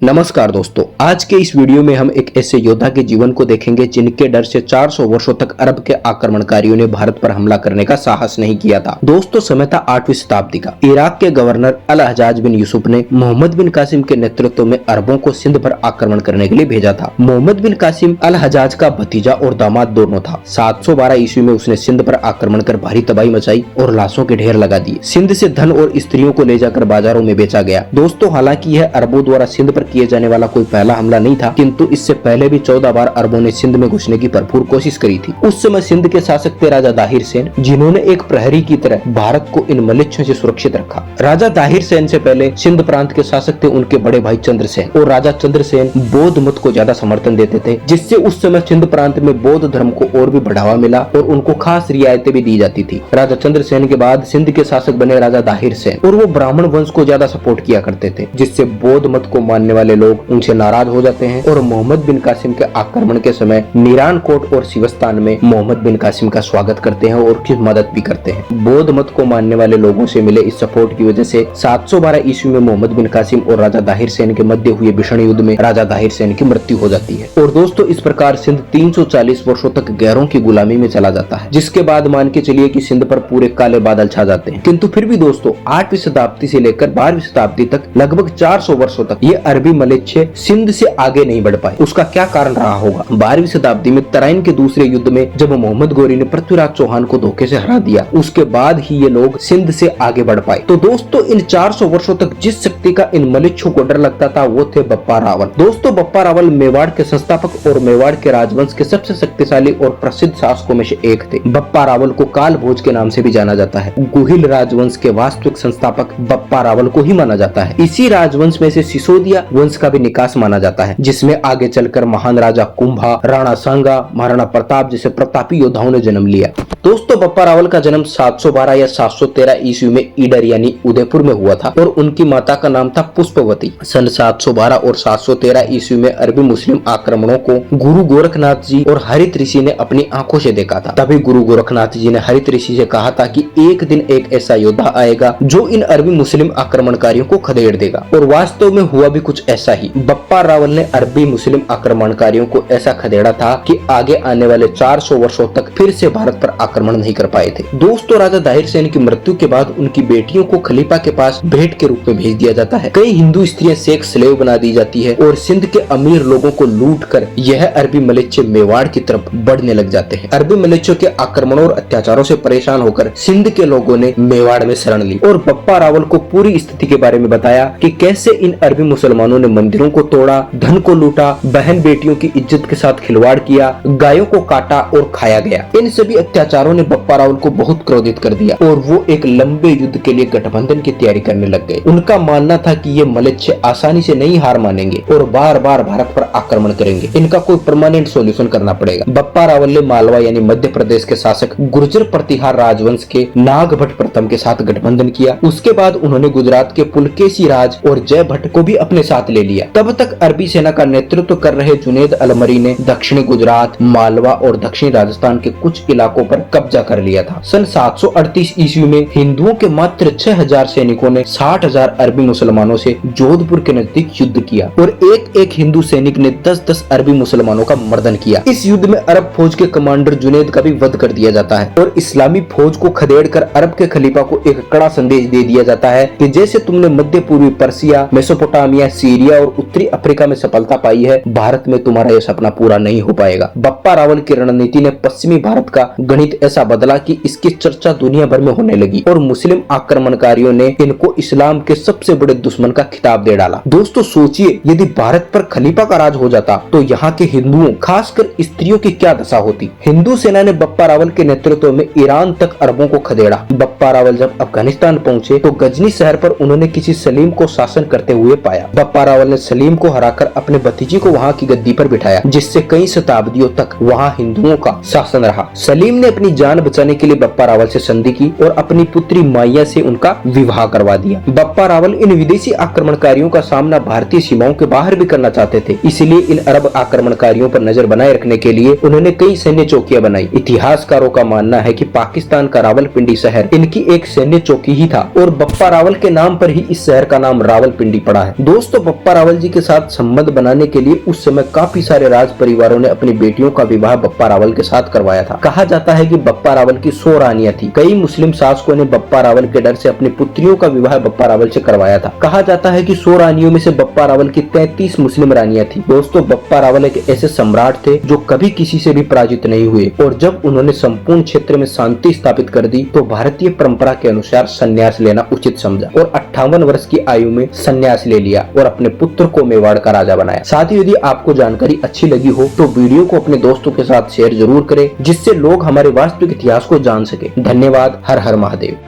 नमस्कार दोस्तों, आज के इस वीडियो में हम एक ऐसे योद्धा के जीवन को देखेंगे जिनके डर से 400 वर्षों तक अरब के आक्रमणकारियों ने भारत पर हमला करने का साहस नहीं किया था। दोस्तों, समय था 8वीं शताब्दी का। इराक के गवर्नर अल हजाज बिन यूसुफ ने मोहम्मद बिन कासिम के नेतृत्व में अरबों को सिंध पर आक्रमण करने के लिए भेजा था। मोहम्मद बिन कासिम अल हजाज का भतीजा और दामाद दोनों था। 712 ईस्वी में उसने सिंध पर आक्रमण कर भारी तबाही मचाई और लाशों के ढेर लगा दिए। सिंध से धन और स्त्रियों को ले जाकर बाजारों में बेचा गया। दोस्तों, हालांकि यह अरबों द्वारा सिंध पर किए जाने वाला कोई पहला हमला नहीं था, किंतु इससे पहले भी 14 बार अरबों ने सिंध में घुसने की भरपूर कोशिश करी थी। उस समय सिंध के शासक थे राजा दाहिर सेन, जिन्होंने एक प्रहरी की तरह भारत को इन मलेच्छों से सुरक्षित रखा। राजा दाहिर सेन से पहले सिंध प्रांत के शासक थे उनके बड़े भाई चंद्रसेन, और राजा चंद्रसेन बौद्ध मत को ज्यादा समर्थन देते थे, जिससे उस समय सिंध प्रांत में बौद्ध धर्म को और भी बढ़ावा मिला और उनको खास रियायतें भी दी जाती थी। राजा चंद्रसेन के बाद सिंध के शासक बने राजा दाहिर सेन, और वो ब्राह्मण वंश को ज्यादा सपोर्ट किया करते थे, जिससे बौद्ध मत को मानने वाले लोग उनसे नाराज हो जाते हैं और मोहम्मद बिन कासिम के आक्रमण के समय मीरान कोट और सिवस्तान में मोहम्मद बिन कासिम का स्वागत करते हैं और उसकी मदद भी करते हैं। बौद्ध मत को मानने वाले लोगों से मिले इस सपोर्ट की वजह से 712 ईस्वी में मोहम्मद बिन कासिम और राजा दाहिर सेन के मध्य हुए भीषण युद्ध में राजा दाहिर सेन की मृत्यु हो जाती है। और दोस्तों, इस प्रकार सिंध 340 वर्षों तक गैरों की गुलामी में चला जाता है, जिसके बाद मान के चलिए कि सिंध पर पूरे काले बादल छा जाते हैं। किंतु फिर भी दोस्तों, 8वीं शताब्दी से लेकर 12वीं शताब्दी तक लगभग 400 वर्षों तक ये अरबी मलेच्छे सिंध से आगे नहीं बढ़ पाए। उसका क्या कारण रहा होगा? 12वीं शताब्दी में तराइन के दूसरे युद्ध में जब मोहम्मद गोरी ने पृथ्वीराज चौहान को धोखे से हरा दिया, उसके बाद ही ये लोग सिंध से आगे बढ़ पाए। तो दोस्तों, इन 400 वर्षों तक जिस शक्ति का इन मलेच्छों को डर लगता था वो थे बप्पा रावल। दोस्तों, बप्पा रावल मेवाड़ के संस्थापक और मेवाड़ के राजवंश के सबसे शक्तिशाली और प्रसिद्ध शासकों में से एक थे। बप्पा रावल को काल भोज के नाम से भी जाना जाता है। गुहिल राजवंश के वास्तविक संस्थापक बप्पा रावल को ही माना जाता है। इसी राजवंश में से सिसोदिया वंश का भी निकास माना जाता है, जिसमें आगे चलकर महान राजा कुंभा, राणा सांगा, महाराणा प्रताप जैसे प्रतापी योद्धाओं ने जन्म लिया। दोस्तों, बप्पा रावल का जन्म 712 या 713 ईस्वी में ईडर यानी उदयपुर में हुआ था और उनकी माता का नाम था पुष्पवती। सन 712 और 713 ईस्वी में अरबी मुस्लिम आक्रमणों को गुरु गोरखनाथ जी और हरित ऋषि ने अपनी आंखों से देखा था। तभी गुरु गोरखनाथ जी ने हरित ऋषि से कहा था कि एक दिन एक ऐसा योद्धा आएगा जो इन अरबी मुस्लिम आक्रमणकारियों को खदेड़ देगा, और वास्तव में हुआ भी कुछ ऐसा ही। बप्पा रावल ने अरबी मुस्लिम आक्रमणकारियों को ऐसा खदेड़ा था कि आगे आने वाले 400 वर्षों तक फिर से भारत पर आक्रमण नहीं कर पाए थे। दोस्तों, राजा दाहिर सेन की मृत्यु के बाद उनकी बेटियों को खलीफा के पास भेंट के रूप में भेज दिया जाता है। कई हिंदू स्त्रियां सेक्स स्लेव बना दी जाती है और सिंध के अमीर लोगों को लूट कर यह अरबी मलेच्छे मेवाड़ की तरफ बढ़ने लग जाते हैं। अरबी मलेच्छों के आक्रमणों और अत्याचारों से परेशान होकर सिंध के लोगों ने मेवाड़ में शरण ली और बप्पा रावल को पूरी स्थिति के बारे में बताया कि कैसे इन अरबी मुसलमानों ने मंदिरों को तोड़ा, धन को लूटा, बहन बेटियों की इज्जत के साथ खिलवाड़ किया, गायों को काटा और खाया गया। इन सभी अत्याचारों ने बप्पा रावल को बहुत क्रोधित कर दिया और वो एक लंबे युद्ध के लिए गठबंधन की तैयारी करने लग गए। उनका मानना था कि ये मलेच्छे आसानी से नहीं हार मानेंगे और बार बार भारत पर आक्रमण करेंगे। इनका कोई परमानेंट सॉल्यूशन करना पड़ेगा। बप्पा रावल ने मालवा यानी मध्य प्रदेश के शासक गुर्जर प्रतिहार राजवंश के नागभट्ट प्रथम के साथ गठबंधन किया। उसके बाद उन्होंने गुजरात के पुलकेशी राज और जय भट्ट को भी अपने साथ ले लिया। तब तक अरबी सेना का नेतृत्व कर रहे जुनेद अलमरी ने दक्षिणी गुजरात, मालवा और दक्षिणी राजस्थान के कुछ इलाकों पर कब्जा कर लिया था। सन 738 ईस्वी में हिंदुओं के मात्र 6000 सैनिकों ने 60,000 अरबी मुसलमानों से जोधपुर के नजदीक युद्ध किया और एक एक हिंदू सैनिक ने 10-10 अरबी मुसलमानों का मर्दन किया। इस युद्ध में अरब फौज के कमांडर जुनेद का भी वध कर दिया जाता है और इस्लामी फौज को खदेड़ कर अरब के खलीफा को एक कड़ा संदेश दे दिया जाता है कि जैसे तुमने मध्य पूर्वी पर्सिया, मेसोपोटामिया, सीरिया और उत्तरी अफ्रीका में सफलता पाई है, भारत में तुम्हारा यह सपना पूरा नहीं हो पाएगा। बप्पा रावल की रणनीति ने पश्चिमी भारत का गणित ऐसा बदला कि इसकी चर्चा दुनिया भर में होने लगी और मुस्लिम आक्रमणकारियों ने इनको इस्लाम के सबसे बड़े दुश्मन का खिताब दे डाला। दोस्तों, सोचिए, यदि भारत पर खलीफा का राज हो जाता तो यहाँ के हिंदुओं, खासकर स्त्रियों की क्या दशा होती। हिंदू सेना ने बप्पा रावल के नेतृत्व में ईरान तक अरबों को खदेड़ा। बप्पा रावल जब अफगानिस्तान पहुंचे तो गजनी शहर पर उन्होंने किसी सलीम को शासन करते हुए पाया। बप्पा रावल ने सलीम को हराकर अपने भतीजे को वहाँ की गद्दी पर बिठाया, जिससे कई शताब्दियों तक वहाँ हिंदुओं का शासन रहा। सलीम ने अपनी जान बचाने के लिए बप्पा रावल से संधि की और अपनी पुत्री माया से उनका विवाह करवा दिया। बप्पा रावल इन विदेशी आक्रमणकारियों का सामना भारतीय सीमाओं के बाहर भी करना चाहते थे, इसलिए इन अरब आक्रमणकारियों पर नजर बनाए रखने के लिए उन्होंने कई सैन्य चौकियां बनाई। इतिहासकारों का मानना है कि पाकिस्तान का रावलपिंडी शहर इनकी एक सैन्य चौकी ही था और बप्पा रावल के नाम पर ही इस शहर का नाम रावलपिंडी पड़ा है। दोस्तों, बप्पा रावल जी के साथ संबंध बनाने के लिए उस समय काफी सारे राज परिवारों ने अपनी बेटियों का विवाह बप्पा रावल के साथ करवाया था। कहा जाता है कि बप्पा रावल की 100 रानियां थी। कई मुस्लिम शासकों ने बप्पा रावल के डर से अपनी पुत्रियों का विवाह बप्पा रावल से करवाया था। कहा जाता है कि 100 रानियों में से बप्पा रावल की 33 मुस्लिम रानियां थी। दोस्तों, बप्पा रावल एक ऐसे सम्राट थे जो कभी किसी से भी पराजित नहीं हुए, और जब उन्होंने संपूर्ण क्षेत्र में शांति स्थापित कर दी तो भारतीय परंपरा के अनुसार संन्यास लेना उचित समझा और 58 वर्ष की आयु में संन्यास ले लिया और अपने पुत्र को मेवाड़ का राजा बनाया। साथ ही यदि आपको जानकारी अच्छी लगी हो तो वीडियो को अपने दोस्तों के साथ शेयर जरूर करें, जिससे लोग हमारे वास्तविक इतिहास को जान सके। धन्यवाद। हर हर महादेव।